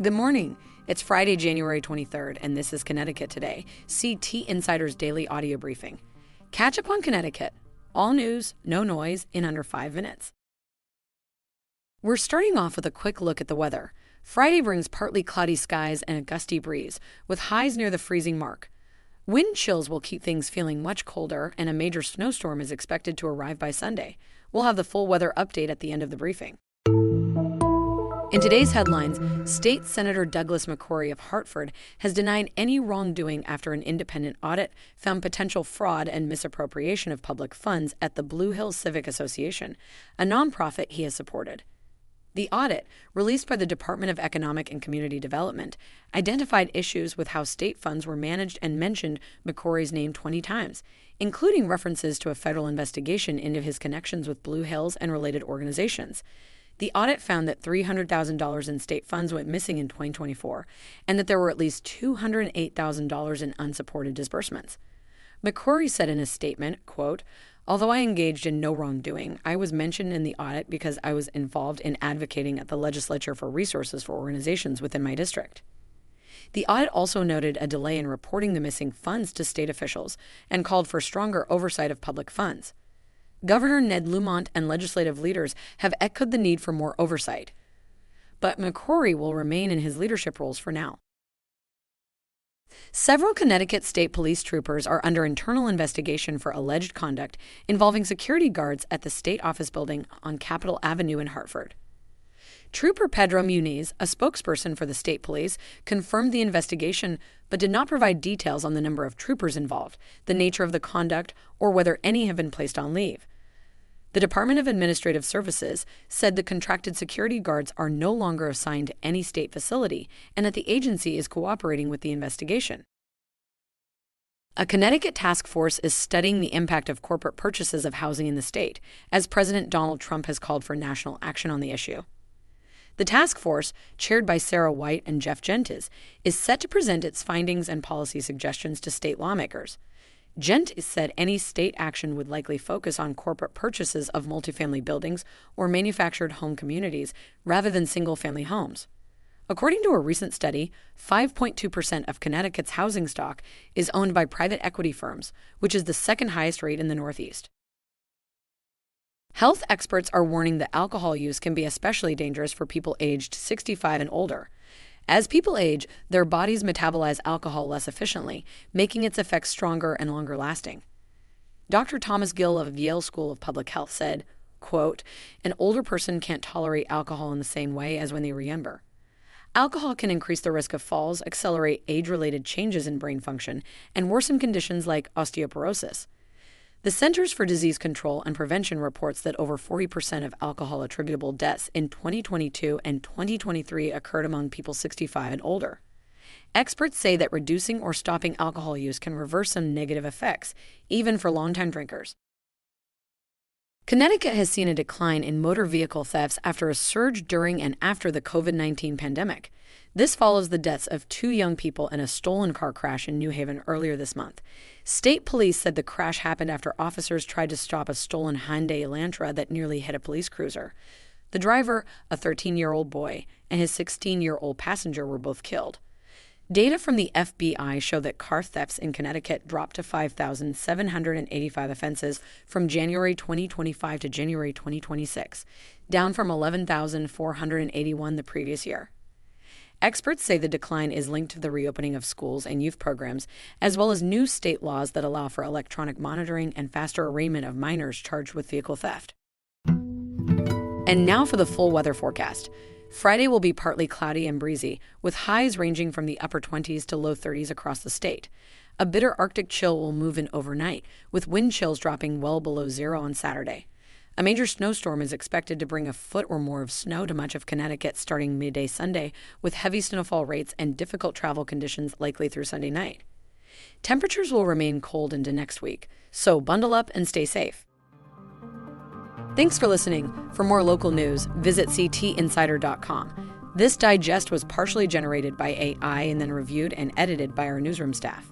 Good morning. It's Friday, January 23rd, and this is Connecticut Today, CT Insider's daily audio briefing. Catch up on Connecticut. All news, no noise, in under 5 minutes. We're starting off with a quick look at the weather. Friday brings partly cloudy skies and a gusty breeze, with highs near the freezing mark. Wind chills will keep things feeling much colder, and a major snowstorm is expected to arrive by Sunday. We'll have the full weather update at the end of the briefing. In today's headlines, State Senator Douglas McCrory of Hartford has denied any wrongdoing after an independent audit found potential fraud and misappropriation of public funds at the Blue Hills Civic Association, a nonprofit he has supported. The audit, released by the Department of Economic and Community Development, identified issues with how state funds were managed and mentioned McCrory's name 20 times, including references to a federal investigation into his connections with Blue Hills and related organizations. The audit found that $300,000 in state funds went missing in 2024, and that there were at least $208,000 in unsupported disbursements. McCrory said in a statement, quote, "Although I engaged in no wrongdoing, I was mentioned in the audit because I was involved in advocating at the legislature for resources for organizations within my district." The audit also noted a delay in reporting the missing funds to state officials and called for stronger oversight of public funds. Governor Ned Lamont and legislative leaders have echoed the need for more oversight. But McCrory will remain in his leadership roles for now. Several Connecticut State Police troopers are under internal investigation for alleged conduct involving security guards at the state office building on Capitol Avenue in Hartford. Trooper Pedro Muniz, a spokesperson for the state police, confirmed the investigation but did not provide details on the number of troopers involved, the nature of the conduct, or whether any have been placed on leave. The Department of Administrative Services said the contracted security guards are no longer assigned to any state facility and that the agency is cooperating with the investigation. A Connecticut task force is studying the impact of corporate purchases of housing in the state, as President Donald Trump has called for national action on the issue. The task force, chaired by Sarah White and Jeff Gentis, is set to present its findings and policy suggestions to state lawmakers. Gentis said any state action would likely focus on corporate purchases of multifamily buildings or manufactured home communities rather than single-family homes. According to a recent study, 5.2% of Connecticut's housing stock is owned by private equity firms, which is the second highest rate in the Northeast. Health experts are warning that alcohol use can be especially dangerous for people aged 65 and older. As people age, their bodies metabolize alcohol less efficiently, making its effects stronger and longer lasting. Dr. Thomas Gill of Yale School of Public Health said, quote, "An older person can't tolerate alcohol in the same way as when they were younger. Alcohol can increase the risk of falls, accelerate age-related changes in brain function, and worsen conditions like osteoporosis." The Centers for Disease Control and Prevention reports that over 40% of alcohol-attributable deaths in 2022 and 2023 occurred among people 65 and older. Experts say that reducing or stopping alcohol use can reverse some negative effects, even for longtime drinkers. Connecticut has seen a decline in motor vehicle thefts after a surge during and after the COVID-19 pandemic. This follows the deaths of 2 young people in a stolen car crash in New Haven earlier this month. State police said the crash happened after officers tried to stop a stolen Hyundai Elantra that nearly hit a police cruiser. The driver, a 13-year-old boy, and his 16-year-old passenger were both killed. Data from the FBI show that car thefts in Connecticut dropped to 5,785 offenses from January 2025 to January 2026, down from 11,481 the previous year. Experts say the decline is linked to the reopening of schools and youth programs, as well as new state laws that allow for electronic monitoring and faster arraignment of minors charged with vehicle theft. And now for the full weather forecast. Friday will be partly cloudy and breezy, with highs ranging from the upper 20s to low 30s across the state. A bitter Arctic chill will move in overnight, with wind chills dropping well below zero on Saturday. A major snowstorm is expected to bring a foot or more of snow to much of Connecticut starting midday Sunday, with heavy snowfall rates and difficult travel conditions likely through Sunday night. Temperatures will remain cold into next week, so bundle up and stay safe. Thanks for listening. For more local news, visit ctinsider.com. This digest was partially generated by AI and then reviewed and edited by our newsroom staff.